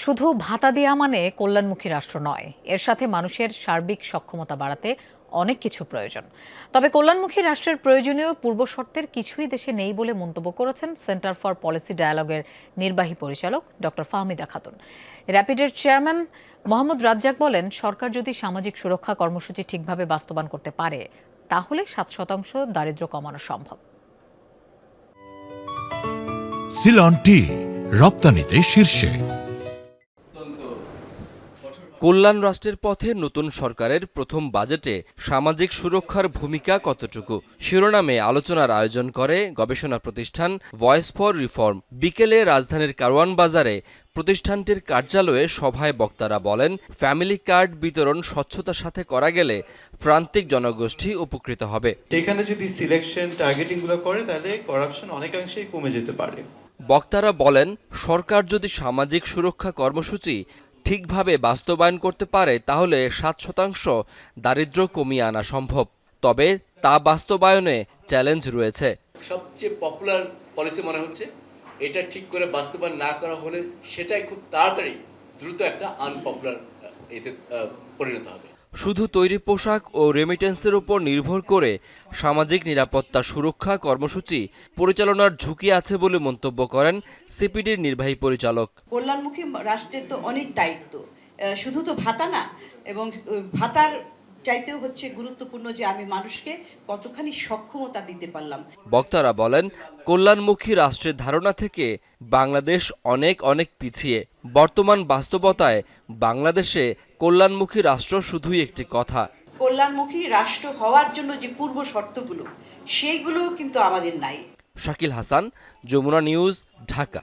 শুধু ভাতা দেয়া মানে কল্যাণমুখী রাষ্ট্র নয়, এর সাথে মানুষের সার্বিক সক্ষমতা বাড়াতে অনেক কিছু প্রয়োজন। তবে কল্যাণমুখী রাষ্ট্রের প্রয়োজনীয় পূর্বশর্তের কিছুই দেশে নেই বলে মন্তব্য করেছেন সেন্টার ফর পলিসি ডায়ালগের নির্বাহী পরিচালক ডক্টর ফাহমিদা খাতুন। র্যাপিডের চেয়ারম্যান মোহাম্মদ রাজ্জাক বলেন, সরকার যদি সামাজিক সুরক্ষা কর্মসূচি ঠিকভাবে বাস্তবায়ন করতে পারে তাহলে ৭% দারিদ্র্য কমানো সম্ভব। সিলন টি রপ্তানিতে শীর্ষে। কল্যাণ রাষ্ট্রের পথে নতুন সরকারের প্রথম বাজেটে সামাজিক সুরক্ষার ভূমিকা কতটুকু শিরোনামে আলোচনার আয়োজন করে গবেষণা প্রতিষ্ঠান ভয়েস ফর রিফর্ম। বিকেলে রাজধানীর কারওয়ান বাজারে প্রতিষ্ঠানটির কার্যালয়ে সভায় বক্তারা বলেন, ফ্যামিলি কার্ড বিতরণ স্বচ্ছতার সাথে করা গেলে প্রান্তিক জনগোষ্ঠী উপকৃত হবে। এখানে যদি সিলেকশন টার্গেটিং গুলো করে তাহলে করাপশন অনেকাংশেই কমে যেতে পারে। বক্তারা বলেন, সরকার যদি সামাজিক সুরক্ষা কর্মসূচি ঠিকভাবে বাস্তবায়ন করতে পারে তাহলে ৭% দারিদ্র্য কমিয়ে আনা সম্ভব। তবে তা বাস্তবায়নে চ্যালেঞ্জ রয়েছে। সবচেয়ে পপুলার পলিসি মনে হচ্ছে এটা ঠিক করে বাস্তবায়ন না করা হলে সেটাই খুব তাড়াতাড়ি দ্রুত একটা আনপপুলার এতে পরিণত হবে। শুধু তৈরি পোশাক ও রেমিটেন্সের উপর নির্ভর করে সামাজিক নিরাপত্তা সুরক্ষা কর্মসূচি পরিচালনার ঝুঁকি আছে বলে মন্তব্য করেন সিপিডির নির্বাহী পরিচালক। কল্যাণমুখী রাষ্ট্রের তো অনেক দায়িত্ব, শুধু তো ভাতা না, এবং ভাতার চাইতেও হচ্ছে গুরুত্বপূর্ণ যে আমি মানুষকে কতখানি সক্ষমতা দিতে পারলাম। বক্তারা বলেন, কল্যাণমুখী রাষ্ট্রের ধারণা থেকে বাংলাদেশ অনেক পিছিয়ে। বর্তমান বাস্তবতায় বাংলাদেশে কল্যাণমুখী রাষ্ট্র শুধুই একটি কথা। কল্যাণমুখী রাষ্ট্র হওয়ার জন্য যে পূর্ব শর্তগুলো সেইগুলো কিন্তু আমাদের নাই। শাকিল হাসান, যমুনা নিউজ, ঢাকা।